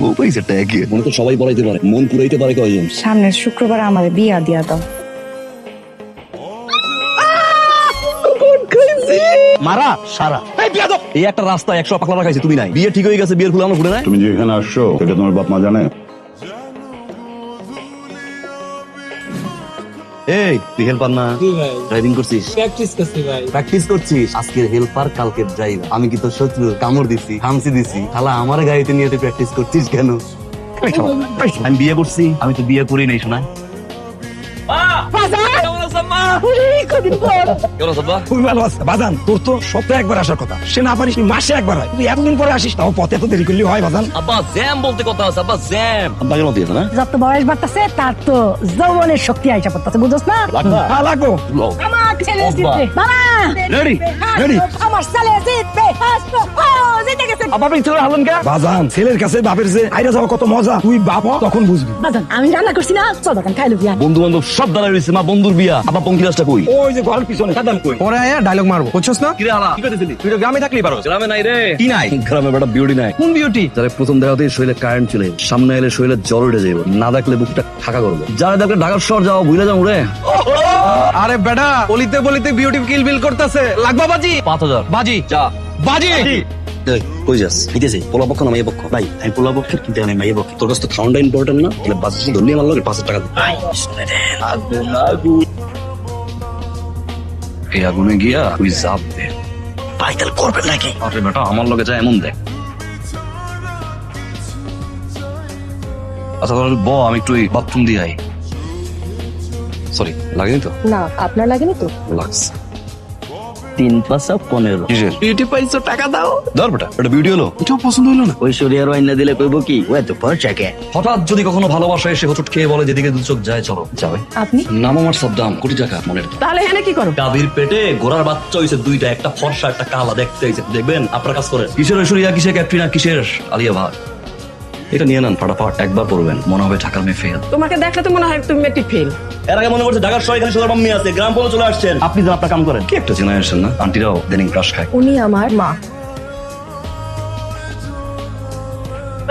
বউ পাইছে ট্যাগে। মনে তো সবাই পড়াইতে পারে, মন পুরাইতে পারে কয়জন? সামনের শুক্রবার আমাদের বিয়া দিয়া দাও। মারা সারা এই একটা রাস্তা 100 পাকলা খাইছি, তুমি নাই। বিয়ে ঠিক হয়ে গেছে, বিয়ের ফুল আমরা ফুটে নাই। তুমি যে এখানে আসছো এটা তোমার বাপ মা জানে? এই তুই হেল্পার না? ড্রাইভিং করছিস? প্র্যাকটিস করছিস। আজকের হেল্পার কালকের ড্রাইভার। আমি কি তোর শত্রু? কামড় দিছি, হামসি দিছি, শালা আমার গাড়িতে নিয়ে তুই প্র্যাকটিস করছিস কেন? আমি বিয়ে করছি? আমি তো বিয়ে করি নাই শোনা। বাজান তোর তো সপ্তাহে একবার আসার কথা, সে না পারিস মাসে একবার হয়। তুই এতদিন পরে আসিস, তাও পথে এত দেরি করলে হয় বাজান? আব্বা জ্যাম বলতে কথা আছে, আব্বা জ্যাম। আব্বাকে মত দিয়েছে না? যত বয়স বাড়তেছে তার তো যৌবনের শক্তি আইসা পড়তেছে, বুঝছ না? হ্যাঁ, লাগো। আমার ছেলে জিতবে বাবা, রেডি রেডি। আমার ছেলে জিতবে। জিতে গেছে আব্বা ছেলে হারলেন কে? বাজান ছেলের কাছে বাপের যে আইরা যাওয়া কত মজা, তুই বাপ হ, তখন বুঝবি। বাজান আমি রান্না করছি না, চল বাজান খাইলো বিয়া। বন্ধু বান্ধব সব দাঁড়ায় রয়েছে, মা বন্ধুর বিয়া। আব্বা পঙ্কিরাজটা কই? ওই যে ঘরের পিছনে সাদাম কই। পরে আয়া ডায়লগ মারবো, বুঝছস না? কিরে হালা কি করতেছিলি? তুই তো গ্রামে থাকলেই পারো। গ্রামে নাই রে। কি নাই? গ্রামে বেটা বিউটি নাই। কোন বিউটি? যারা প্রথম দেখাতেই শরীরে কারেন্ট চলে, সামনে এলে শরীরে জ্বর উঠে যাবে, না দেখলে বুকটা ফাঁকা করবে। যারা দেখলে ঢাকার শহর যাও ভুলে যাও রে। আরে বেটা বলিতে বলিতে বিউটি কিল বিল করতেছে। লাগবা বাজি? 5000 বাজি যা। বাজি। এই, কই যাস? নিতেছি পোলা পক্ষ না মাইয়া পক্ষ? ভাই আমি পোলা পক্ষের, কিন্তু আমি মাইয়া পক্ষ। তোর কাছে তো খাওয়ানটা ইম্পর্টেন্ট না? তাহলে বাস ধরলি আমার লাগে 5000 টাকা দে। এই আগুনে গিয়া তুই জাপ দে। ভাই তাহলে করবে নাকি? আরে বেটা আমার লগে যায় এমন দেখ। আচ্ছা তাহলে আমি একটু বাথরুম দিয়ে আই। সরি লাগেনি তো? না আপনার লাগেনি তো? লাগছে। 3 + 15 কিসের বিউটি পাইছো, টাকা দাও। ধর বেটা, এটা ভিডিও হলো। এটাও পছন্দ হলো না। ওই শরীর আইনা দিলে কইব কি ও এত পরচাকে। হঠাৎ যদি কখনো ভালোবাসা এসে হোঁচট খেয়ে বলে যেদিকে দু চোখ যায় চলো যাবে। আপনি নাম আমার সাদ্দাম, কোটি টাকা মনে রাখবেন। তাহলে এখানে কি করো? গাভীর পেটে ঘোড়ার বাচ্চা হয়েছে দুইটা, একটা ফর্সা একটা কালা, দেখতে হয়েছে। দেখবেন আপনার কাজ করেন। কিসের ঐশ্বরিয়া, কিসের ক্যাটরিনা, কিসের আলিয়া ভাট। এটা নিয়ে নেন ফাটাফাট, একবার পড়বেন মনে হবে ঢাকার মেয়ে ফেল। তোমাকে দেখলে তো মনে হয় তুমি মেট্রিক ফেল। এর আগে মনে করছে ঢাকার শহরে খালি সোনার মাম্মি আছে, গ্রাম পর্যন্ত চলে আসছেন। আপনি যেন আপনার কাম করেন। কি একটা জেনারেশন না? আন্টিরাও দেনিং ক্রাশ খায়। উনি আমার মা।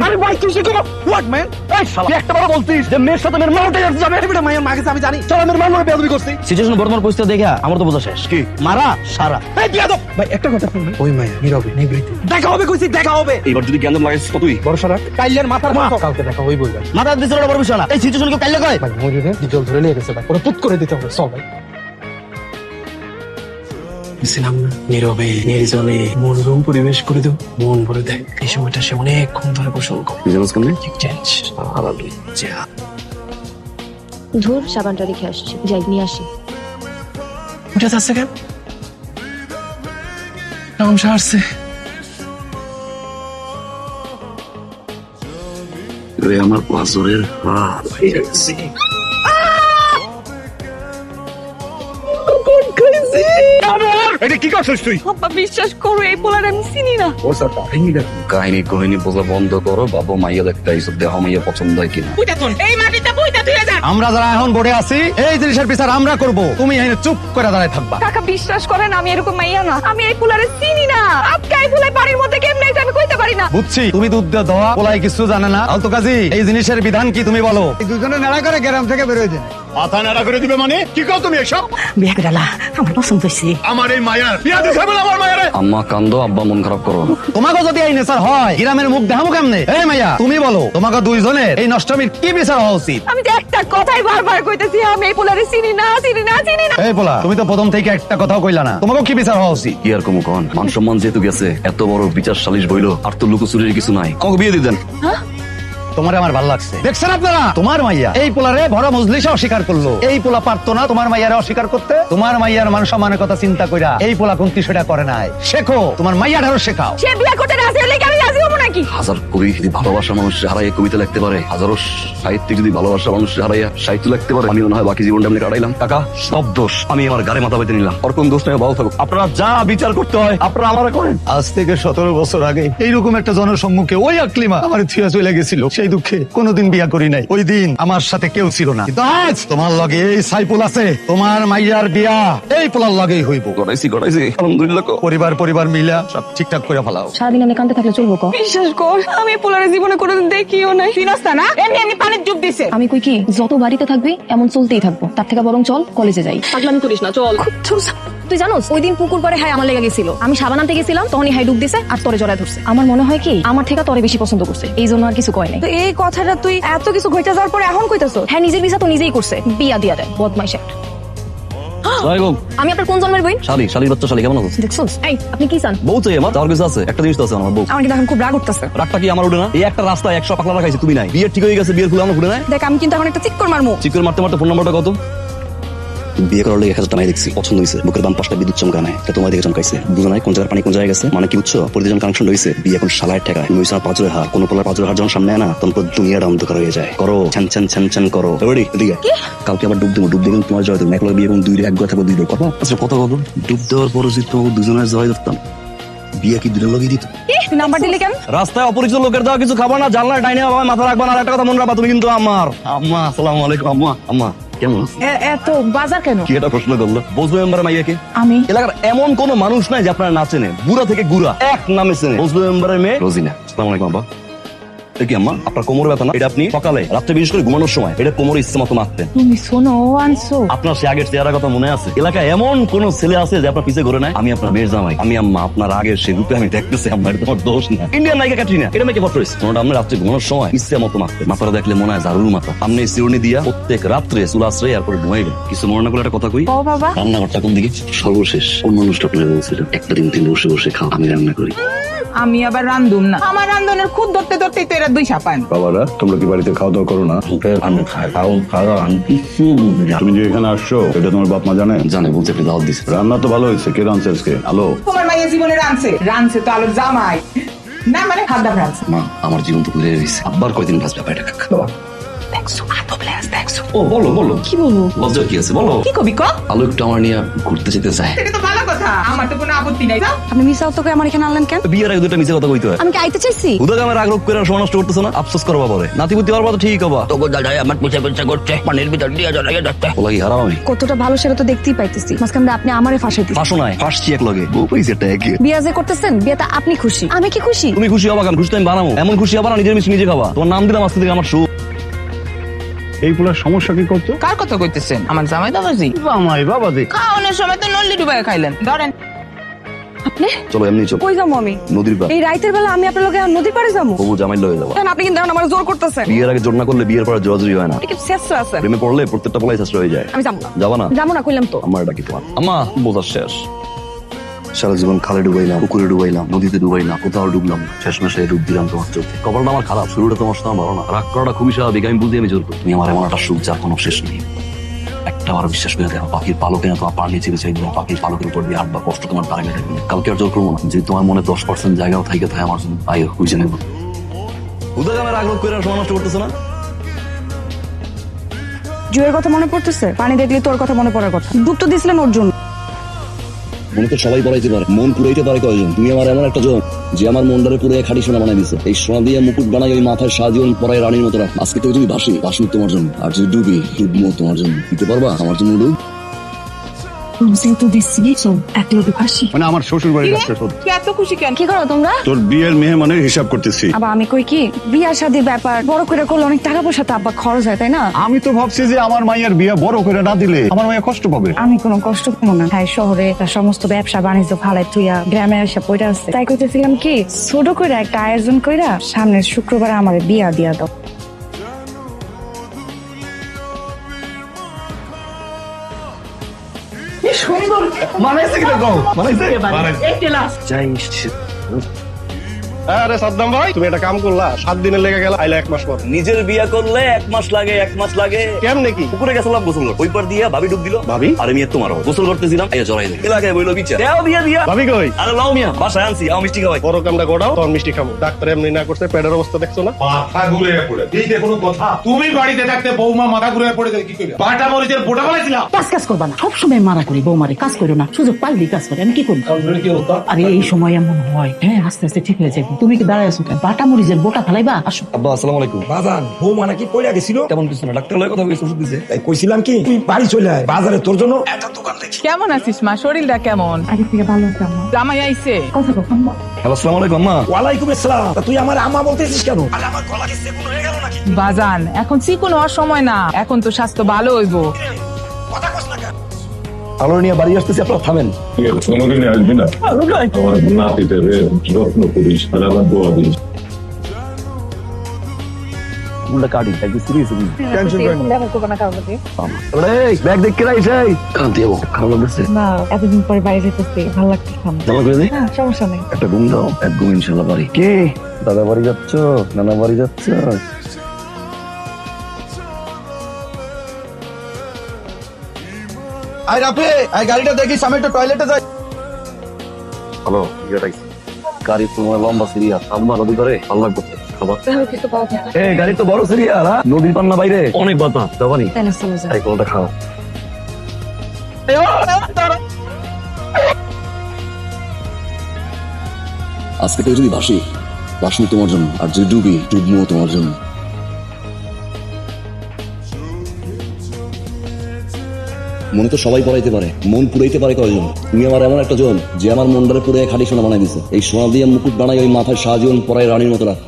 আরে ভাই তুই শিখো হোয়াট ম্যান? এই শালা তুই একটা বার বলতিস যে মেয়ের সাথে মেয়ের মারতে যাবে। এটা মায়ের মাকে আমি জানি। চল মেয়ের মার বেয়াদবি করছি। সিচুয়েশন বর্তমান পরিস্থিতি দেখা আমার তো বোঝা শেষ। কি মারা সারা? এই বিয়াদব ভাই একটা কথা শুন। ওই মায়া নীরবে নিবৃত্তি দেখা হবে, কইছি দেখা হবে। এবার যদি জ্ঞান লাগাইছিস কতই বড় সারা কাইলের মাথার মা কালকে দেখা হইবই ভাই। মাথা দিছিল বড় বিষয় না। এই সিচুয়েশন কেউ কাইলে কয়? ভাই মজুরে ডিজল ধরে নিয়ে গেছে ভাই, ওরা তুত করে দিতে হবে। চল ভাই। ছিলাম না নীরবে নির্জনে মনোরম পরিবেশ করে দেব, মন ভরে দেখ। এই সময়টা সে অনেকক্ষণ ধরে গোসল করে। চেঞ্জ আলাদা যা। ধুর সাবানটা রেখে আসছি, যাই নিয়ে আসি। উঠে যাচ্ছে কেন? নাম সারছে। আমার পাঁচরের হাত হয়ে গেছে। এটা কি করছিস তুই? বাবা বিশ্বাস করো এই পোলার আমি চিনি না। ও স্যার কাহিনী দেখ। কাহিনী কহিনী বোঝা বন্ধ করো। বাবা মাইয়া দেখতে এইসব দেহ মাইয়া পছন্দ হয় কিনা। এই মাটিতে বইটা ধুয়ে যান। আমরা যারা এখন বোর্ডে আছি এই জিনিসের বিচার আমরা করব, তুমি এখানে চুপ করে দাঁড়ায় থাকবা। কাকা বিশ্বাস করেন আমি এরকম মাইয়া না, আমি এই পোলারে চিনি না। আপনি এই পোলার বাড়ির মধ্যে কেমনে এটা আমি কইতে পারি না। বুঝছি তুমি দুধ দিয়ে ধোয়া পোলাই কিছু জানে না। আলতো কাজী এই জিনিসের বিধান কি তুমি বলো? এই দুজনে নাড়া করে গ্রাম থেকে বের হয়ে যায়। মাথা নাড়া করে দিবে মানে কি কও তুমি এসব? বিয়ে করালা আমার পছন্দ হইছে। আমার এই মায়ার বিয়া দিতে হবে আমার মায়ারে। আম্মা কান্দো, আব্বা মন খারাপ করো। তোমাকে যদি এই নেচার হয় গ্রামের মুখ দেখাবো কেমনে? এই মাইয়া তুমি বলো তোমাকে দুইজনের এই নষ্টমীর কি বিচার হওয়া উচিত? আমি তো একটা কথাই বারবার কইতেছি, আমি এই পোলারে চিনি না, চিনি না, চিনি না। এই পোলা তুমি তো প্রথম থেকে একটা কথাও কইলা না, তোমাকে কি বিচার হওয়া উচিত? কি আর কমু কন, মান সম্মান যেহেতু গেছে, এত বড় বিচার সালিশ বইলো, আর তো লুকোচুরির কিছু নাই। কাউকে বিয়ে দিতেন। তোমার আমার ভালো লাগছে। দেখছেন আপনারা তোমার মাইয়া এই পোলারে বড় মজলিসে অস্বীকার করলো। এই পোলা পারতো না তোমার মাইয়ারে অস্বীকার করতে। তোমার মাইয়ার মান সম্মানের কথা চিন্তা কইরা এই পোলা কোন সেটা করে নাই। শেখো, তোমার মাইয়াটারও শেখাও। সে বিয়ে করতে রাজি হলে কি আমি রাজি হবো নাকি? হাজার কবি যদি ভালোবাসা মানুষ হারাইয়া কবিতা লিখতে পারে, হাজারো সাহিত্যিক যদি ভালোবাসা মানুষ হারাইয়া সাহিত্য লিখতে পারে, আমি মনে হয় বাকি জীবনটা আমি কাটাইলাম। কাকা সব দোষ আমি আমার গাড়ি মাথা পেতে নিলাম। আর কোন দোষ নাই, ভালো থাকুক। আপনারা যা বিচার করতে হয় আপনারা আমারা করেন। আজ থেকে 17 বছর আগে এইরকম একটা জনসম্মুখে ওই আকলিমা আমার থিয়া চলে গেছিল। সে সেই দুঃখে কোনোদিন বিয়া করি নাই। ওই দিন আমার সাথে কেউ ছিল না, কিন্তু আজ তোমার লগে এই সাইফুল আছে, তোমার মাইয়ার বিয়া এই পোলার লগেই হইব। গড়াইছি আলহামদুলিল্লাহ। পরিবার মিলা সব ঠিকঠাক করে ফেলাও। সারাদিন আমি কান্দে থাকলে চলবো ক? বিশ্বাস কর আমি এই পোলারে জীবনে কোনোদিন দেখিও নাই। চিনস্তা না এমনি এমনি পানির ডুব দিছে। আমি কই কি যত বাড়িতে থাকবি এমন চলতেই থাকবো, তার থেকে বরং চল কলেজে যাই। পাগলামি করিস না, চল। তুই জানোস ওই দিন পুকুর পাড়ে হাই আমার লেগে গেছিল, আমি সাবান আনতে গেছিলাম তখনই হাই ডুব দিছে আর তরে জড়ায় ধরছে। আমার মনে হয় কি আমার থেকে তরে বেশি পছন্দ করছে, এই জন্য আর কিছু কয় নাই। তো এই কথাটা তুই এত কিছু ঘটে যাওয়ার পরে এখন কইতাছ? হ্যাঁ নিজের বিছা তো নিজেই করছে, বিয়া দিয়া দেয় বদমাইশ একটা। ওয়ালাইকুম। আমি আপনার কোন জন্মের বই? শালি বাচ্চা শালি কেমন আছিস? দেখছোস? এই আপনি কি চান? বউ চাই আমার, যাওয়ার কিছু আছে? একটা জিনিস তো আছে আমার বউ। আমার কিন্তু এখন খুব রাগ উঠতেছে। রাগটা কি আমার উঠে না? এই একটা রাস্তায় 100 পাকলা রাখাইছি, তুমি নাই। বিয়ের ঠিক হয়ে গেছে, বিয়ের ফুল আমার ফুটে নাই। দেখ আমি কিন্তু এখন একটা চিক্কর মারমু। চিকুর মারতে ফোন নাম্বারটা কত? বিয়ে করার লেগে 1000 টাকা দেখছি, পছন্দ হয়েছে, বুকের বাম পাশটা বিদ্যুৎ চমকানায়, তা তোমার দিকে চমকাইছে। বুঝো নাই কোন জায়গার পানি কোন জায়গায় গেছে, মানে কি বুঝছো? প্রতিজন কানেকশন হয়েছে, বিয়ে এখন শালায় ঠেকায়। তুমি হইছো পাঁচরের হার, কোন পোলার পাঁচরের হার যখন সামনে আয় না, তখন পুরো দুনিয়াটা অন্ধকার হয়ে যায়। করো ছ্যান করো। রেডি? এদিকে কালকে আবার ডুব দেবো তোমার জয় দেবো। একলা বিয়ে এবং 2 এক কথা 2 ডুব করবো। আচ্ছা কত ডুব দেওয়ার পরে যদি তোমাকে দুজনের জয় ধরতাম, বিয়ে কি দুজন লগিয়ে দিত? তুই নাম্বার দিলি কেন? রাস্তায় অপরিচিত লোকের দেওয়া কিছু খাবার না, জানলা ডাইনে বাবা মাথা রাখবা না। আর একটা কথা মনে রাখবা, তুমি কিন্তু আমার আম্মা। আসসালামু আলাইকুম আম্মা কেমন আছো? এত বাজার কেন? কি এটা প্রশ্ন করলো? বজলু মেম্বারের মাইয়াকে? আমি এলাকার এমন কোন মানুষ নাই যে আপনারা না চেনে, বুড়া থেকে গুড়া এক নামে চেনে। বজলু মেম্বারের মেয়ে রোজিনা। আসসালামু আলাইকুম আব্বা। এটা কি আম্মা আপনার কোমর ব্যথা না? এটা আপনি সকালে রাত্রে বিশেষ করে ঘুমানোর সময় এটা কোমরে ইচ্ছে মতো মারতেন। তুমি শোনো আনছো? আপনার সে আগের চেহারা কথা মনে আছে? এলাকায় এমন কোন ছেলে আছে যে আপনার পিছে ঘুরে নাই? আমি আপনার মেয়ের জামাই, আমি আম্মা আপনার আগের সে রূপে আমি দেখতেছি আম্মা, এটা তোমার দোষ না। ইন্ডিয়ান নায়িকা ক্যাটরিনা, এটা মেয়েকে ফটো হয়েছে। তোমরা আমরা রাত্রে ঘুমানোর সময় ইচ্ছে মতো মারতেন। মাথাটা দেখলে মনে হয় জারুর মাথা। আপনি চিরুনি দিয়া প্রত্যেক রাত্রে চুল আশ্রে এরপরে ঘুমাইবেন। কিছু মনে না করলে একটা কথা কই। ও বাবা রান্নাঘরটা কোন দিকে? সর্বশেষ কোন মানুষটা আপনার বলছিল একটা দিন তিনি বসে বসে খাও, আমি রান্না করি। আমি আবার রান্ধুম না, আমার রান্ধনের খুদ ধরতে ধরতেই তো এরা 2 সাপান। বাবারা তোমরা কি বাড়িতে খাওয়া দাওয়া করো না? আমি খাওয়া আমি কিছু বুঝি না। তুমি যে এখানে আসছো এটা তোমার বাপ মা জানে? জানে, বলতে একটা দাওয়াত দিছে। রান্না তো ভালো হয়েছে, কে রাঁধছে আজকে? আলো তোমার মাইয়া জীবনে রাঁধছে তো আলোর জামাই না, মানে খাদ্দাম রাঁধছে। মা আমার জীবন তো ঘুরে গেছে, আব্বার কয়দিন বাঁচবে পায়টা কাকা। দেখছো আতো প্লেস দেখছো। ও বলো কি বলবো? লজ্জা কি আছে বলো। কি কবি ক? আলো একটু আমার নিয়ে ঘুরতে যেতে চায়। এটা তো ভালো কথা, আমার তো কোনো আপত্তি নাই। যাও। আপনি মিসাও তো আমার এখানে আনলেন কেন? বিয়ের আগে দুটো মিছে কথা কইতে হয়। আমি কি আইতে চাইছি? উদয় আমার আগ্রহ করে সময় নষ্ট করতেছ না, আফসোস করবা পরে। নাতিপুতি হওয়ার পর ঠিক হবা। তোকে দাদাই আমার পুছে পুছে করছে, পানির ভিতর দিয়ে জড়াইয়া যাচ্ছে। ওলা কি হারাম আমি? কতটা ভালো সেটা তো দেখতেই পাইতেছি। মাঝখানে আপনি আমারে ফাঁসাই দিচ্ছেন। ফাঁসো নাই, ফাঁসছি এক লগে। বউ পাইছে একটা একই। বিয়া যে করতেছেন বিয়েতে আপনি খুশি, আমি কি খুশি? তুমি খুশি হবা কেন? খুশি তো আমি বানাবো। এমন খুশি হবা না নিজের মিষ্টি নিজে খাবা। তোমার নাম দিলাম আজকে থেকে আমার সুখ। এই পোলার সমস্যা কি করতো? কার কথা কইতেছেন? আমার জামাই দাদাজি জামাই বাবা দেখ খাওয়ানোর সময় তো নল্লি ডুবাই খাইলেন। ধরেন আপনি চলো এমনি চলো কই যাবো আমি? নদীর পার। এই রাইতের বেলা আমি আপনার লগে নদীর পাড়ে যাবো? তবু জামাই লয়ে যাবা। কেন আপনি কিন্তু এখন আমার জোর করতেছেন? বিয়ের আগে জোর না করলে বিয়ের পরে জোরাজুরি হয় না। এটা কি শেষ আছে? প্রেমে পড়লে প্রত্যেকটা পলাই শেষ হয়ে যায়। আমি যাবো না। যাবা না? যাবো না কইলাম তো। আমার ডাকি তোমার আম্মা বোঝার শেষ। সারা জীবন খালে ডুবাইলাম, পুকুরে ডুবাইলাম, নদীতে ডুবাইলাম, কোথাও ডুবলাম না। শেষ মাসে ডুব দিলাম তোমার চোখে। কপালটা আমার খারাপ, শুরুটা তোমার সাথে ভালো না। রাগ করাটা খুবই স্বাভাবিক, আমি বুঝি, আমি জোর করি। তুমি আমার এমন একটা সুখ যার কোনো শেষ নেই। একটা বার বিশ্বাস করে দেখো, পাখির পালকে না তোমার পার নিচে বিছাই দিলাম, পাখির পালকের উপর দিয়ে হাঁটবা, কষ্ট তোমার পারে মেটে। কালকে আর জোর করবো না, যে তোমার মনে 10% জায়গাও থাকে তাই আমার জন্য আয় বুঝে নেবো। উদয় আমার আগ্রহ করে সময় নষ্ট করতেছে না। জুয়ের কথা মনে পড়তেছে? পানি দেখলে তোর কথা মনে পড়ার কথা। ডুব তো দিছিলেন ওর জন্য। মনে তো সবাই পড়াইতে পারে, মন পুরাইতে পারে কয়জন? তুমি আমার এমন একটা জন যে আমার মনটারে পুরো খাঁটি সোনা বানাই দিছে। এই সোনা দিয়ে মুকুট বানাই ওই মাথায় সাজিয়ে পরাই রানীর মতো রাখ। আজকে তো তুমি ভাসি তোমার জন্য, আর যদি ডুবমো তোমার জন্য। দিতে পারবা আমার জন্য ডুব? মানে আমার শ্বশুর বাড়ির কাছে কি এত খুশি কেন? কি করো তোমরা? তোর বিয়ের মেহমানের হিসাব করতেছি। আবার আমি কই কি বিয়া শাদির ব্যাপার বড় করে করলে অনেক টাকা পয়সা তো আব্বা খরচ হয়, তাই না? আমি তো ভাবছি যে আমার মাইয়ার বিয়ে বড় করে না দিলে আমার মাইয়া কষ্ট পাবে। আমি কোনো কষ্ট পাবো না। তাই শহরে তার সমস্ত ব্যবসা বাণিজ্য ফালাই তুইয়া গ্রামে এসে পড়ে আছে। তাই কইতেছিলাম কি ছোট করে একটা আয়োজন কইরা সামনের শুক্রবারে আমার বিয়া দিয়া দাও। মানাইছে কিনা কও? মানাইছে? আরে সাদ্দাম ভাই তুমি একটা কাম করলা, 7 দিনের লেগে গেল, আইলা 1 মাস পর। নিজের বিয়া করলে 1 মাস লাগে, 1 মাস লাগে। কেমনে কি? পুকুরে গেছিলাম গোসল করতে, ওই পার দিয়া ভাবি ডুব দিল। ভাবি? আরে মিয়া তোমার গোসল করতেছিলাম, আইয়া জড়াই দিল। এলাকায় বইলো বিচার দেও দিয়া। ভাবি কই? আরে লাও মিয়া, বাসায় আনছি, আও মিষ্টি খাওয়াই। বড় কামটা গোড়াও, তখন মিষ্টি খাবো। ডাক্তার এমনি না করছে, পেটের অবস্থা দেখছো না? মাথা ঘুরে পড়ে এই যে কোনো কথা। তুমি বাড়িতে থাকতে বৌমা মাথা ঘুরে পড়ে গেলে কি করবে? বাটা মরিচের বোটা বানাইছিলাম। কাজ করবা না, সবসময় মারা করি বৌমারে। কাজ করো না, সুযোগ পাইলেই কাজ করে। আমি কি করবো? আরে এই সময় এমন হয়, হ্যাঁ আস্তে আস্তে ঠিক হয়ে যাবে। তুমি কি দাঁড়ায় আছো কেন? বাটা মরিচের বোটা ফেলাইবা? আসো। আব্বা আসসালামু আলাইকুম। বাজান বৌমা নাকি পড়ে গেছিল, কেমন কিছু না, ডাক্তার লয় কথা বলছে, ওষুধ দিছে। তাই কইছিলাম কি তুই বাড়ি চলে আয়, বাজারে তোর জন্য একটা দোকান দেখি। কেমন আছিস মা? শরীরটা কেমন? আগে থেকে ভালো আছে আম্মা। জামাই আইছে? কথা কখন হ্যালো আসসালামু আলাইকুম আম্মা। ওয়ালাইকুম আসসালাম। তা তুই আমার আম্মা বলতেছিস কেন? আরে আমার গলা কি সেকুন হয়ে গেল নাকি? বাজান এখন চিকন হওয়ার সময় না, এখন তো স্বাস্থ্য ভালো হইব। কথা কস না কেন? আলোর নিয়ে বাড়ি আসতেছি, আপনারা থামেন। কোনোদিনে আসবি না, আমার নাতিতে যত্ন করিস আর আমার দোয়া দিস। মুন্ডা কাটি একদম সিরিয়াস টেনশন ব্যাগ দেখ কে রাইছে কান্তি যাবো খারাপ লাগছে না, এতদিন পরে বাইরে যেতেছি, ভালো লাগতেছে আমার। জামা করে দে, হ্যাঁ, সমস্যা নেই। একটা ঘুম দাও, এক ঘুম ইনশাল্লাহ বাড়ি। কে দাদা বাড়ি যাচ্ছ, নানা বাড়ি যাচ্ছ? আই রাফে, আই গাড়িটা দেখিস, আমি একটু টয়লেটে যাই। হ্যালো গাড়ি তোমার লম্বা সিরিয়াস, আম্মা নদী ধরে আল্লাহ করতে খাবার। এই গাড়ি তো বড় সিরিয়াল, নদীর পান্না বাইরে অনেক বাতা যাবানি, তাই না, চলে যাও। তাই কোনটা খাও। আজকে থেকে যদি ভাসি, ভাসি তোমার জন্য, আর যদি ডুবি, ডুববো তোমার জন্য। মনে তো সবাই পড়াইতে পারে, মন পুরাইতে পারে কয়জন? তুমি আমার এমন একটা জন যে আমার মনটারে পুরে খাটি সোনা বানাই দিছে। এই সোনা দিয়ে মুকুট বানাই ওই মাথায় সারাজীবন পরাই রানীর মতো রাখ।